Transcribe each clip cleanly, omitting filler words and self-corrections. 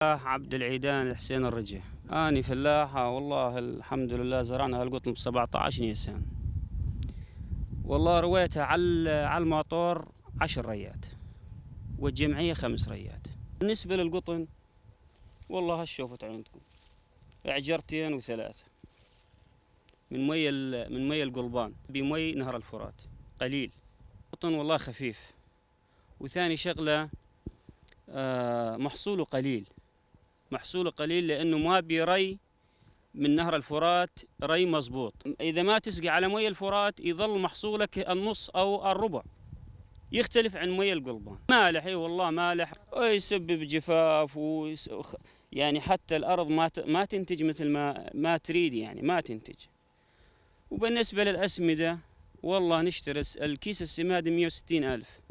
عبد العيدان الحسين الرجع. أنا فلاحة والله الحمد لله، زرعنا هالقطن ب 17 نيسان. والله رويتها على الماطور 10 ريات والجمعية 5 ريات. بالنسبة للقطن والله هالشوفت عندكم اعجرتين وثلاثة من مي القلبان بمي نهر الفرات قليل. قطن والله خفيف، وثاني شغلة محصوله قليل لأنه ما بيري من نهر الفرات ري مزبوط. إذا ما تسقي على مي الفرات يظل محصولك النص أو الربع، يختلف عن مي القلبان. مالح، اي والله مالح، ويسبب جفاف يعني حتى الأرض ما تنتج مثل ما تريد، يعني ما تنتج. وبالنسبة للأسمدة والله نشتري الكيس السماد 160,000،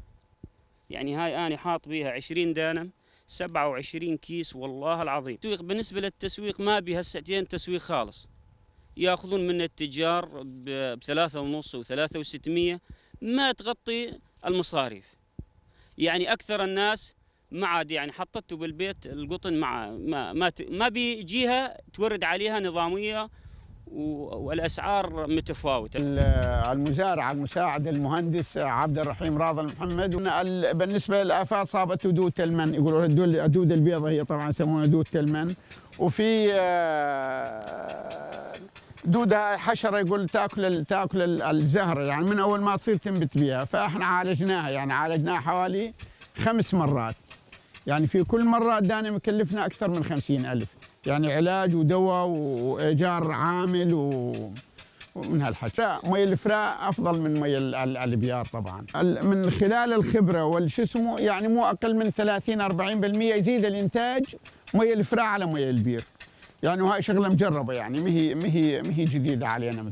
يعني هاي أنا حاط بيها 20 دانم 27 كيس والله العظيم. بالنسبة للتسويق ما بها الساعتين تسويق خالص، ياخذون من التجار ب3.5 و3,600، ما تغطي المصاريف. يعني أكثر الناس ما عاد يعني حطته بالبيت القطن ما بيجيها تورد عليها نظامية، والأسعار متفاوتة. المزارع المساعد المهندس عبد الرحيم راضي محمد. بالنسبة للآفات صابت دودة المن، يقولوا الدودة البيضاء، هي طبعا يسمونها دودة المن. وفي دودة حشرة يقول تاكل الزهرة، يعني من أول ما تصير تنبت بها. فإحنا عالجناها حوالي 5 مرات، يعني في كل مرة دانا مكلفنا أكثر من 50,000، يعني علاج ودواء وإيجار عامل ومن هالحكي. مي الفراء أفضل من مي البيار طبعا. من خلال الخبرة والشسمه يعني مو أقل من 30-40% يزيد الإنتاج مي الفراء على مي البير، يعني وهاي شغلة مجربة، يعني مهي جديدة علينا.